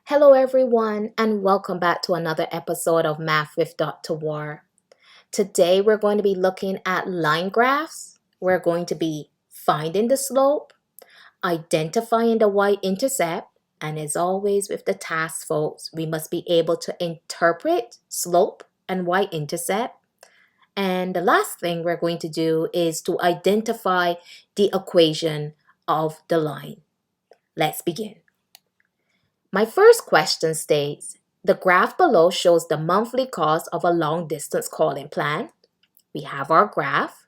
Hello everyone and welcome back to another episode of Math with Dr. War. Today we're going to be looking at line graphs. We're going to be finding the slope, identifying the Y-intercept, and as always with the Tasc folks, we must be able to interpret slope and Y-intercept. And the last thing we're going to do is to identify the equation of the line. Let's begin. My first question states, the graph below shows the monthly cost of a long-distance calling plan. We have our graph.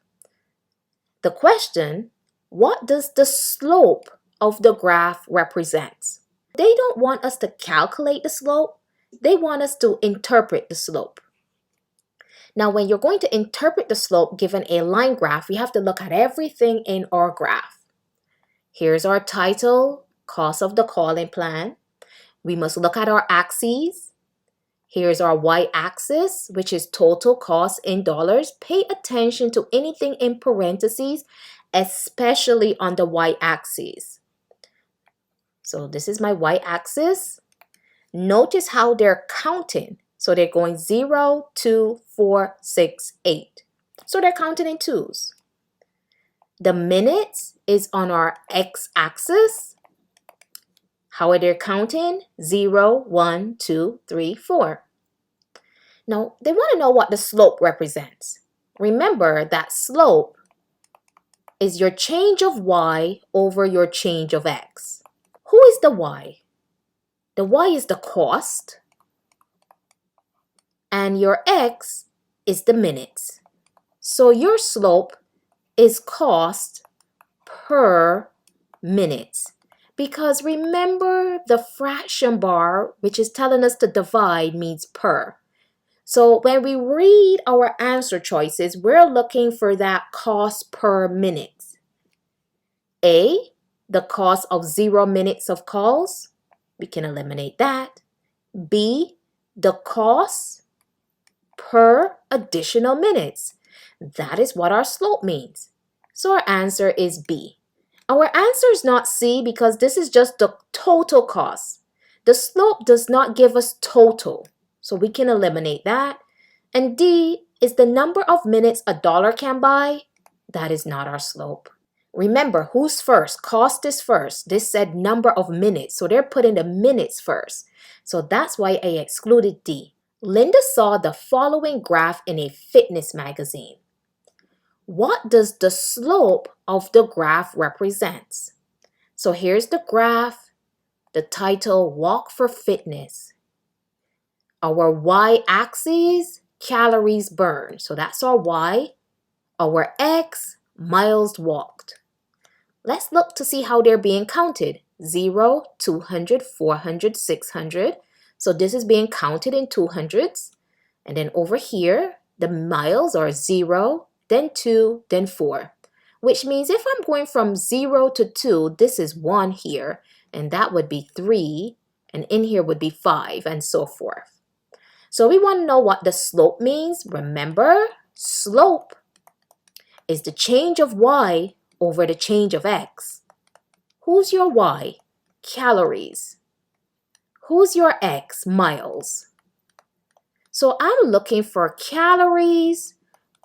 The question, what does the slope of the graph represent? They don't want us to calculate the slope. They want us to interpret the slope. Now, when you're going to interpret the slope given a line graph, we have to look at everything in our graph. Here's our title, cost of the calling plan. We must look at our axes. Here's our y-axis, which is total cost in dollars. Pay attention to anything in parentheses, especially on the y-axis. So this is my y-axis. Notice how they're counting. So they're going 0, 2, 4, 6, 8. So they're counting in twos. The minutes is on our x-axis. How are they counting? 0, 1, 2, 3, 4. Now, they want to know what the slope represents. Remember that slope is your change of y over your change of x. Who is the y? The y is the cost, and your x is the minutes. So your slope is cost per minute. Because remember, the fraction bar, which is telling us to divide, means per. So when we read our answer choices, we're looking for that cost per minute. A, the cost of 0 minutes of calls. We can eliminate that. B, the cost per additional minutes. That is what our slope means. So our answer is B. Our answer is not C because this is just the total cost. The slope does not give us total, so we can eliminate that. And D is the number of minutes a dollar can buy. That is not our slope. Remember, who's first? Cost is first. This said number of minutes, so they're putting the minutes first. So that's why I excluded D. Linda saw the following graph in a fitness magazine. What does the slope of the graph represent? So here's the graph, the title, Walk for Fitness. Our y-axis, calories burned. So that's our y. Our x, miles walked. Let's look to see how they're being counted. 0, 200, 400, 600. So this is being counted in 200s. And then over here, the miles are 0, then 2, then 4, which means if I'm going from 0 to 2, this is 1 here, and that would be 3, and in here would be 5, and so forth. So we want to know what the slope means. Remember, slope is the change of y over the change of x. Who's your y? Calories. Who's your x? Miles. So I'm looking for calories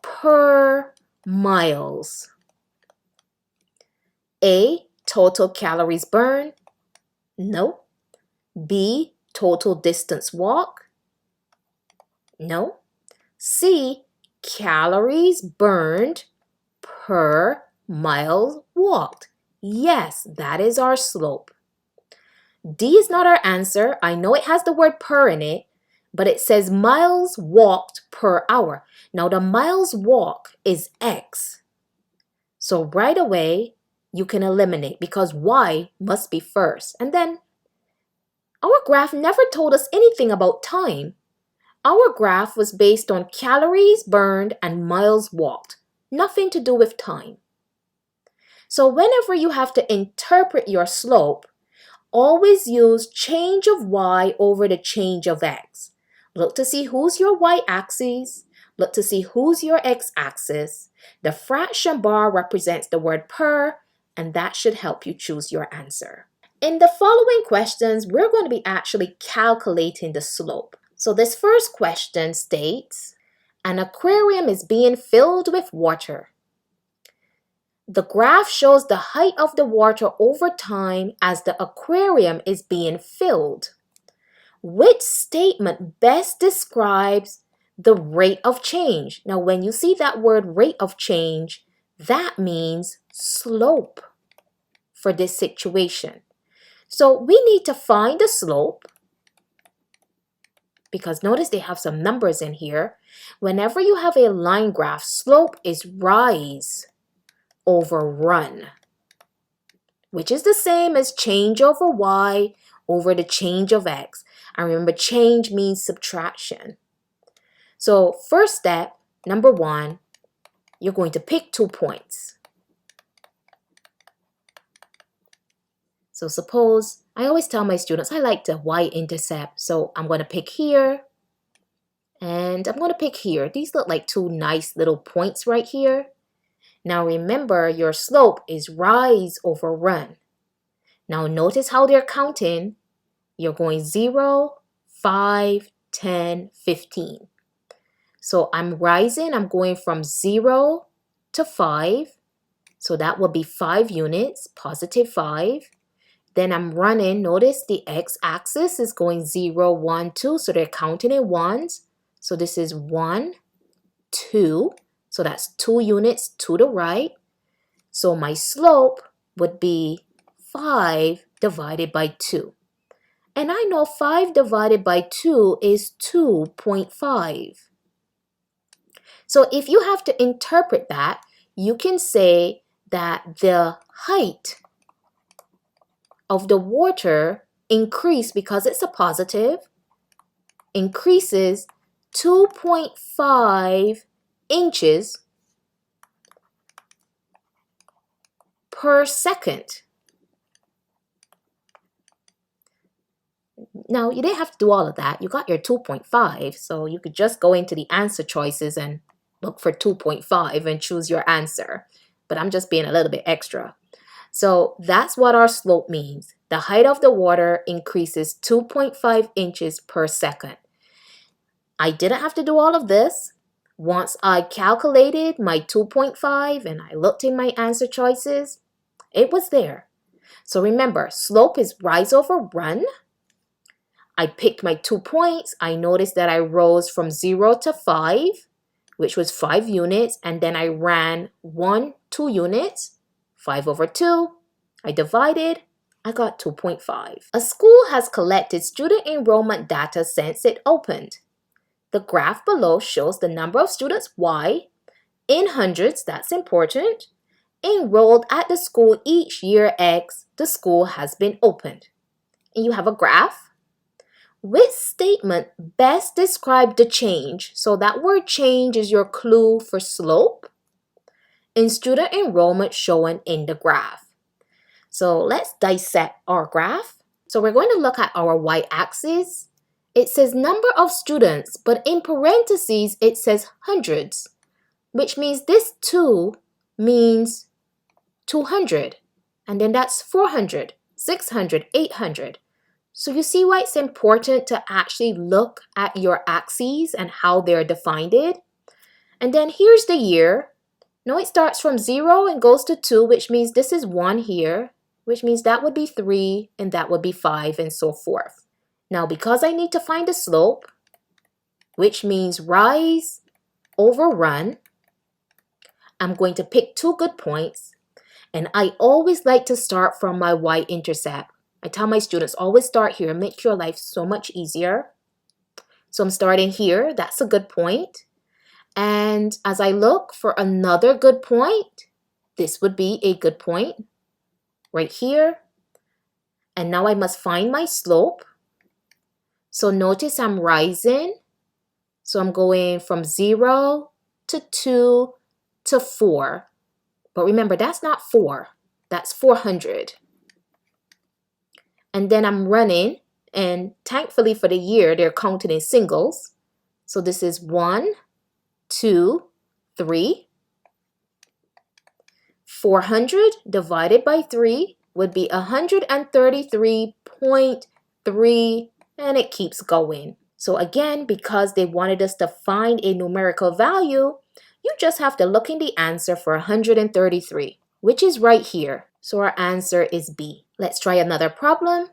per miles. A, total calories burned. No. B, total distance walk. No. C, calories burned per mile walked. Yes, that is our slope. D is not our answer. I know it has the word per in it, but it says miles walked per hour. Now the miles walk is x. So right away, you can eliminate because y must be first. And then our graph never told us anything about time. Our graph was based on calories burned and miles walked. Nothing to do with time. So whenever you have to interpret your slope, always use change of y over the change of x. Look to see who's your y-axis. Look to see who's your x-axis. The fraction bar represents the word per, and that should help you choose your answer. In the following questions, we're going to be actually calculating the slope. So this first question states, an aquarium is being filled with water. The graph shows the height of the water over time as the aquarium is being filled. Which statement best describes the rate of change? Now, when you see that word rate of change, that means slope for this situation. So we need to find the slope, because notice they have some numbers in here. Whenever you have a line graph, slope is rise over run, which is the same as change over y over the change of x. And remember, change means subtraction. So first step, number 1, you're going to pick 2 points. So suppose, I always tell my students, I like to Y-intercept. So I'm going to pick here, and I'm going to pick here. These look like 2 nice little points right here. Now remember, your slope is rise over run. Now notice how they're counting. You're going 0, 5, 10, 15. So I'm rising, I'm going from 0 to 5. So that will be 5 units, positive 5. Then I'm running, notice the x-axis is going 0, 1, 2. So they're counting in ones. So this is 1, 2. So that's 2 units to the right. So my slope would be 5 divided by 2. And I know 5 divided by 2 is 2.5. So if you have to interpret that, you can say that the height of the water increased, because it's a positive, increases 2.5 inches per second. Now, you didn't have to do all of that. You got your 2.5, so you could just go into the answer choices and look for 2.5 and choose your answer. But I'm just being a little bit extra. So that's what our slope means. The height of the water increases 2.5 inches per second. I didn't have to do all of this. Once I calculated my 2.5 and I looked in my answer choices, it was there. So remember, slope is rise over run. I picked my 2 points. I noticed that I rose from 0 to 5, which was 5 units. And then I ran 2 units. 5 over 2, I divided, I got 2.5. A school has collected student enrollment data since it opened. The graph below shows the number of students, Y, in hundreds, that's important, enrolled at the school each year X the school has been opened. And you have a graph. Which statement best describes the change? So that word change is your clue for slope in student enrollment shown in the graph. So let's dissect our graph. So we're going to look at our y-axis. It says number of students, but in parentheses it says hundreds, which means this 2 means 200. And then that's 400, 600, 800. So you see why it's important to actually look at your axes and how they're defined. And then here's the year. No, it starts from 0 and goes to 2, which means this is 1 here, which means that would be 3, and that would be 5, and so forth. Now, because I need to find the slope, which means rise over run, I'm going to pick 2 good points, and I always like to start from my y-intercept. I tell my students, always start here, make your life so much easier. So I'm starting here, that's a good point. And as I look for another good point, this would be a good point right here. And now I must find my slope. So notice I'm rising. So I'm going from 0 to 2 to 4. But remember, that's not 4. That's 400. And then I'm running. And thankfully for the year, they're counting in singles. So this is 1, 2, 3. 400 divided by 3, would be 133.3, and it keeps going. So again, because they wanted us to find a numerical value, you just have to look in the answer for 133, which is right here. So our answer is B. Let's try another problem.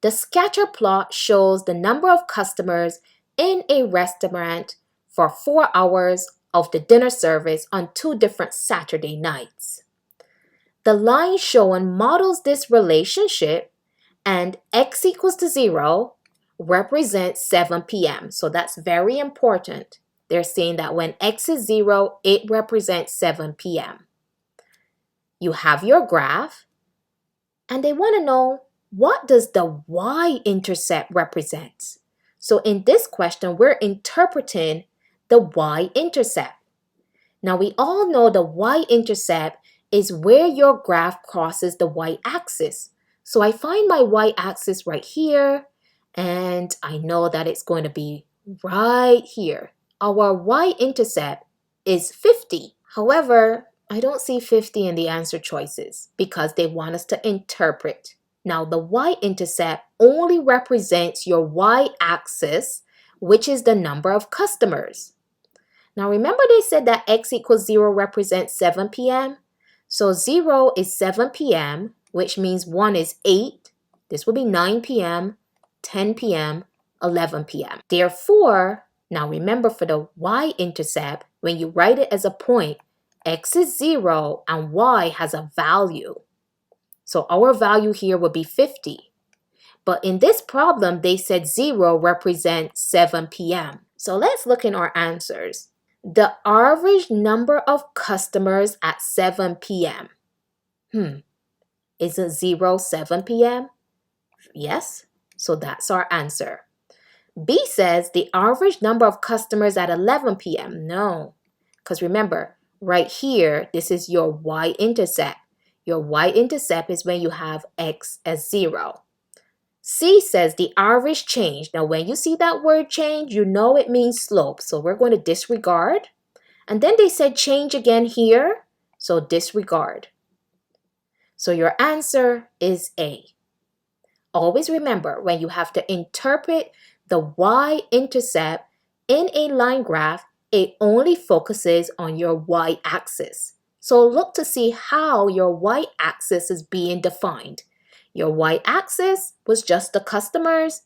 The scatter plot shows the number of customers in a restaurant for 4 hours of the dinner service on 2 different Saturday nights. The line shown models this relationship, and x equals to 0 represents 7 p.m. So that's very important. They're saying that when x is 0, it represents 7 p.m. You have your graph, and they want to know, what does the y-intercept represent? So in this question, we're interpreting the y-intercept. Now we all know the y-intercept is where your graph crosses the y-axis. So I find my y-axis right here, and I know that it's going to be right here. Our y-intercept is 50. However, I don't see 50 in the answer choices because they want us to interpret. Now the y-intercept only represents your y-axis, which is the number of customers. Now remember they said that x equals 0 represents 7 p.m. So 0 is 7 p.m., which means 1 is 8. This will be 9 p.m., 10 p.m., 11 p.m. Therefore, now remember for the y-intercept, when you write it as a point, x is 0 and y has a value. So our value here would be 50. But in this problem, they said 0 represents 7 p.m. So let's look in our answers. The average number of customers at 7 p.m. Isn't 0 7 p.m.? Yes, so that's our answer. B says the average number of customers at 11 p.m. No, because remember, right here, this is your y-intercept. Your y-intercept is when you have x as 0. C says the average change. Now, when you see that word change, you know it means slope. So we're going to disregard. And then they said change again here. So disregard. So your answer is A. Always remember, when you have to interpret the y-intercept in a line graph, it only focuses on your y-axis. So look to see how your y-axis is being defined. Your y-axis was just the customers,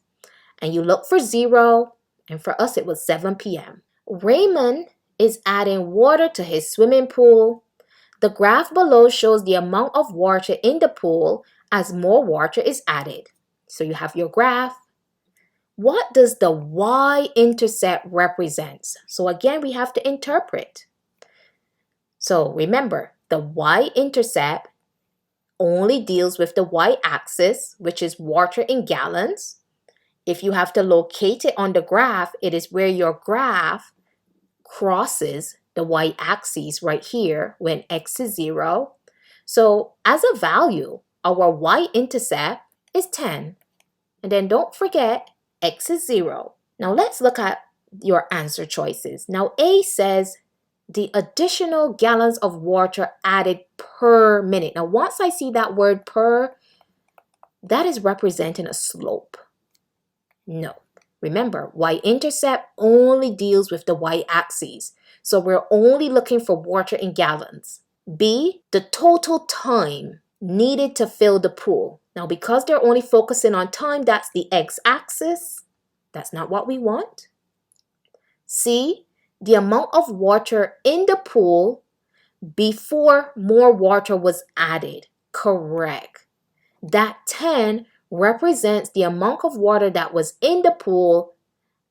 and you look for 0, and for us it was 7 p.m. Raymond is adding water to his swimming pool. The graph below shows the amount of water in the pool as more water is added. So you have your graph. What does the y-intercept represent? So again, we have to interpret. So remember, the y-intercept only deals with the y-axis, which is water in gallons. If you have to locate it on the graph, it is where your graph crosses the y-axis right here when x is 0. So as a value, our y-intercept is 10. And then don't forget, x is 0. Now let's look at your answer choices. Now A says the additional gallons of water added per minute. Now once I see that word per, that is representing a slope. No. Remember, y-intercept only deals with the y-axis. So we're only looking for water in gallons. B, the total time needed to fill the pool. Now because they're only focusing on time, that's the x-axis. That's not what we want. C, the amount of water in the pool before more water was added. Correct. That 10 represents the amount of water that was in the pool,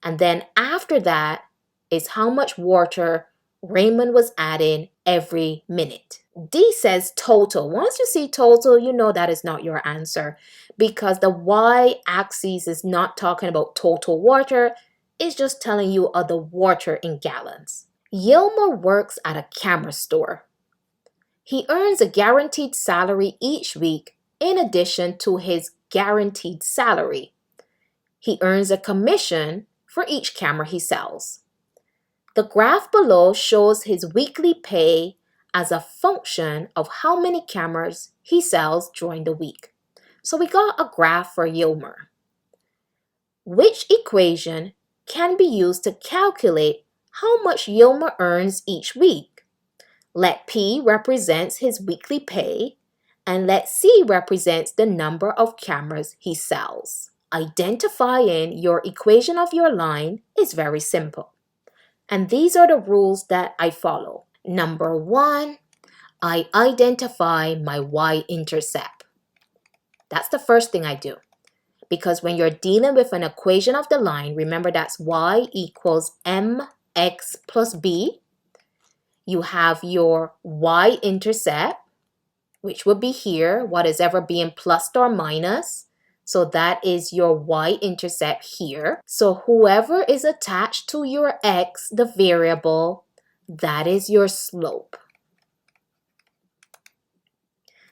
and then after that is how much water Raymond was adding every minute. D says total. Once you see total, you know that is not your answer because the y-axis is not talking about total water. It's just telling you of the water in gallons. Yilma works at a camera store. He earns a guaranteed salary each week in addition to his guaranteed salary. He earns a commission for each camera he sells. The graph below shows his weekly pay as a function of how many cameras he sells during the week. So we got a graph for Yilmer. Which equation can be used to calculate how much Yilmer earns each week? Let P represents his weekly pay, and let C represents the number of cameras he sells. Identifying your equation of your line is very simple. And these are the rules that I follow. Number 1, I identify my Y-intercept. That's the first thing I do. Because when you're dealing with an equation of the line, remember that's y equals mx plus b. You have your y-intercept, which would be here, what is ever being plus or minus. So that is your y-intercept here. So whoever is attached to your x, the variable, that is your slope.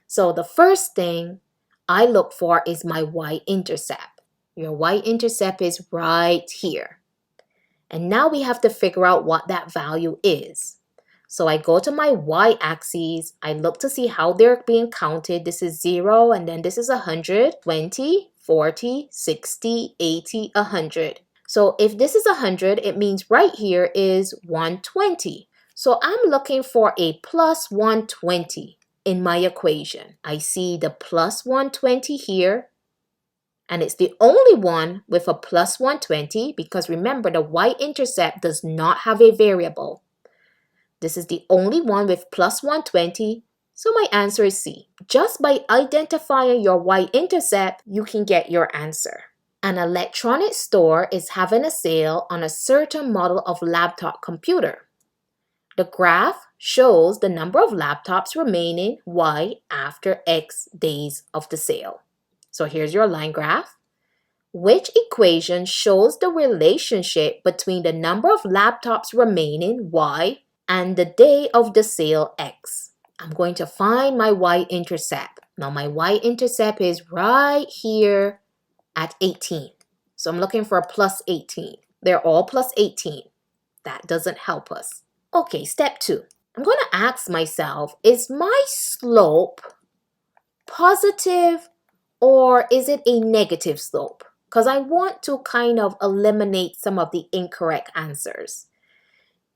So the first thing I look for is my y-intercept. Your y-intercept is right here. And now we have to figure out what that value is. So I go to my y-axis, I look to see how they're being counted. This is 0, and then this is 100, 20, 40, 60, 80, 100. So if this is 100, it means right here is 120. So I'm looking for a plus 120 in my equation. I see the plus 120 here, and it's the only one with a plus 120 because remember the y-intercept does not have a variable. This is the only one with plus 120, so my answer is C. Just by identifying your y-intercept, you can get your answer. An electronics store is having a sale on a certain model of laptop computer. The graph shows the number of laptops remaining Y after X days of the sale. So here's your line graph. Which equation shows the relationship between the number of laptops remaining Y and the day of the sale X? I'm going to find my y-intercept. Now my y-intercept is right here at 18. So I'm looking for a plus 18. They're all plus 18. That doesn't help us. Okay, step 2. I'm going to ask myself, is my slope positive or is it a negative slope? Because I want to kind of eliminate some of the incorrect answers.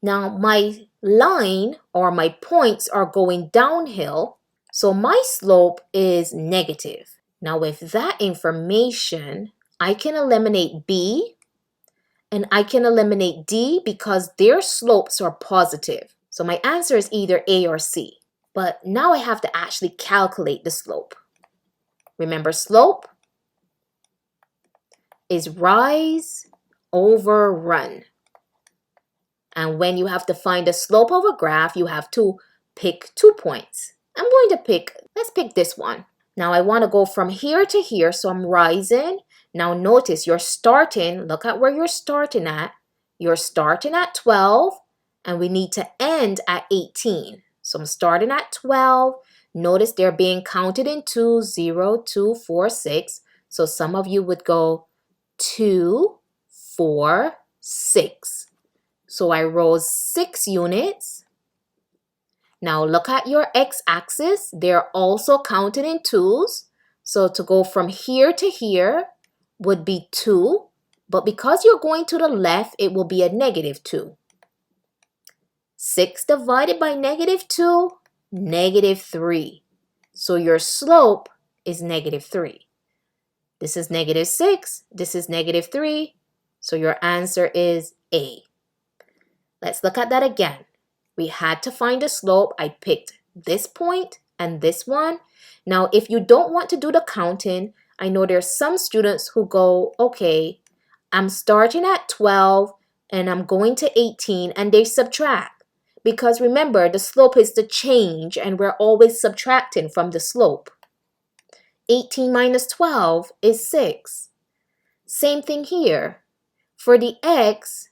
Now, my line or my points are going downhill, so my slope is negative. Now, with that information, I can eliminate B and I can eliminate D because their slopes are positive. So my answer is either A or C. But now I have to actually calculate the slope. Remember, slope is rise over run. And when you have to find the slope of a graph, you have to pick 2 points. Let's pick this one. Now I want to go from here to here, so I'm rising. Now notice you're starting, look at where you're starting at. You're starting at 12, and we need to end at 18. So I'm starting at 12. Notice they're being counted in 2, 0, 2, 4, 6. So some of you would go 2, 4, 6. So I rose 6 units. Now look at your x-axis. They're also counted in 2s. So to go from here to here would be 2. But because you're going to the left, it will be a negative 2. 6 divided by negative 2, negative 3. So your slope is negative 3. This is negative 6. This is negative 3. So your answer is A. Let's look at that again. We had to find a slope. I picked this point and this one. Now, if you don't want to do the counting, I know there's some students who go, okay, I'm starting at 12 and I'm going to 18 and they subtract. Because remember, the slope is the change and we're always subtracting from the slope. 18 minus 12 is 6. Same thing here. For the x,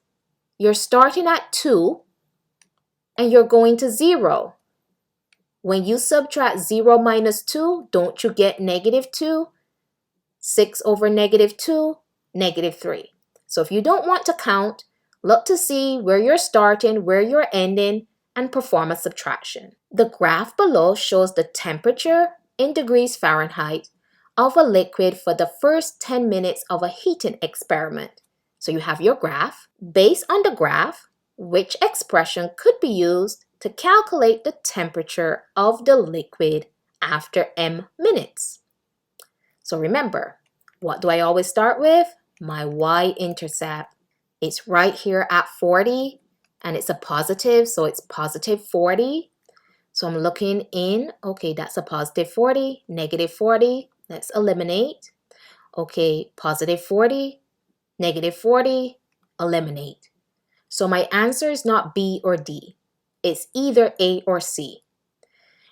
you're starting at 2 and you're going to 0. When you subtract 0 minus 2, don't you get negative 2? 6 over negative 2, negative 3. So if you don't want to count, look to see where you're starting, where you're ending, and perform a subtraction. The graph below shows the temperature in degrees Fahrenheit of a liquid for the first 10 minutes of a heating experiment. So you have your graph. Based on the graph, which expression could be used to calculate the temperature of the liquid after m minutes? So remember, what do I always start with? My y-intercept. It's right here at 40, and it's a positive, so it's positive 40. So I'm looking in, okay, that's a positive 40, negative 40. Let's eliminate. Okay, positive 40, negative 40, eliminate. So my answer is not B or D. It's either A or C.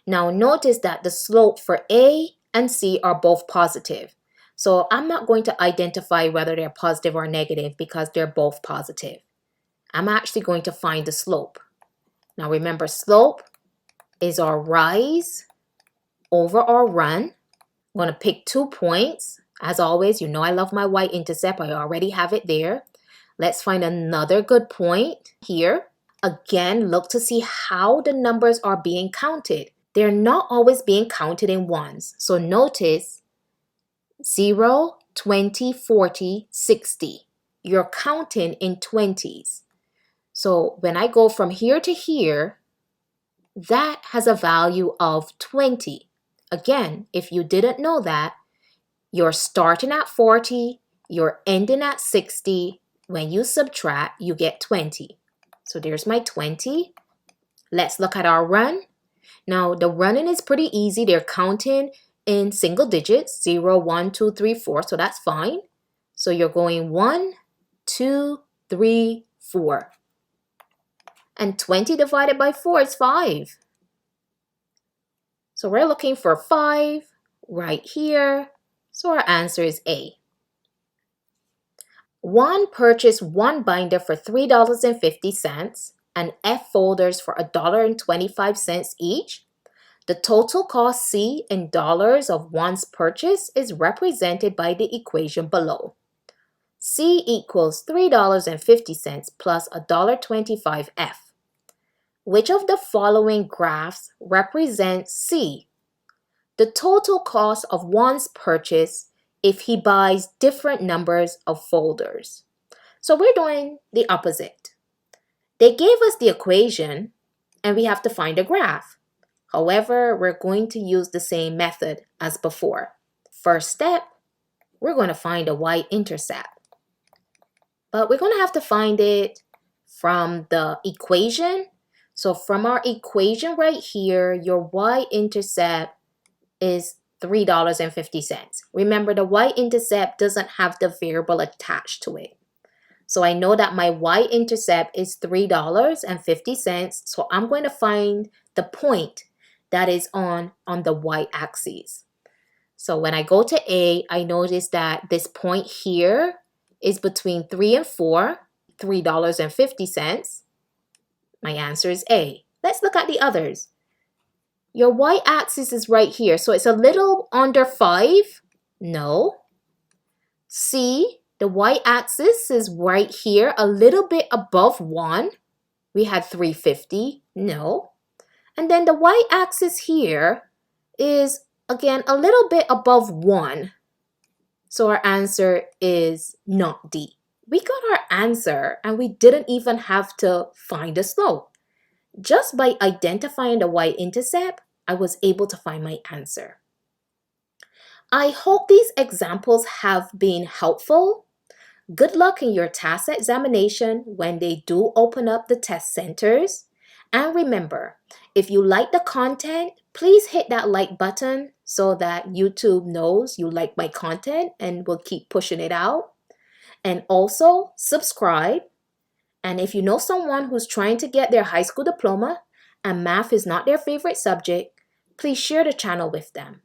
Now notice that the slope for A and C are both positive. So I'm not going to identify whether they're positive or negative because they're both positive. I'm actually going to find the slope. Now remember, slope is our rise over our run. I'm going to pick 2 points. As always, you know I love my y-intercept. I already have it there. Let's find another good point here. Again, look to see how the numbers are being counted. They're not always being counted in ones. So notice 0, 20, 40, 60. You're counting in 20s. So when I go from here to here, that has a value of 20. Again, if you didn't know that, you're starting at 40, you're ending at 60. When you subtract, you get 20. So there's my 20. Let's look at our run. Now, the running is pretty easy. They're counting in single digits, 0, 1, 2, 3, 4. So that's fine. So you're going 1, 2, 3, 4. And 20 divided by 4 is 5. So we're looking for 5 right here. So our answer is A. Juan purchased one binder for $3.50 and F folders for $1.25 each. The total cost C in dollars of Juan's purchase is represented by the equation below. C equals $3.50 plus $1.25 F. Which of the following graphs represents C? The total cost of Juan's purchase if he buys different numbers of folders. So we're doing the opposite. They gave us the equation and we have to find a graph. However, we're going to use the same method as before. First step, we're going to find a y-intercept. But we're going to have to find it from the equation. So from our equation right here, your y-intercept is $3.50. Remember, the y-intercept doesn't have the variable attached to it. So I know that my y-intercept is $3.50. So I'm going to find the point that is on the y-axis. So when I go to A, I notice that this point here is between 3 and 4, $3.50. My answer is A. Let's look at the others. Your y-axis is right here, so it's a little under 5. No. C, the y-axis is right here, a little bit above 1. We had 350. No. And then the y-axis here is, again, a little bit above 1. So our answer is not D. We got our answer, and we didn't even have to find a slope. Just by identifying the y-intercept, I was able to find my answer. I hope these examples have been helpful. Good luck in your Tasc examination when they do open up the test centers. And remember, if you like the content, please hit that like button so that YouTube knows you like my content and will keep pushing it out. And also subscribe. And if you know someone who's trying to get their high school diploma and math is not their favorite subject, please share the channel with them.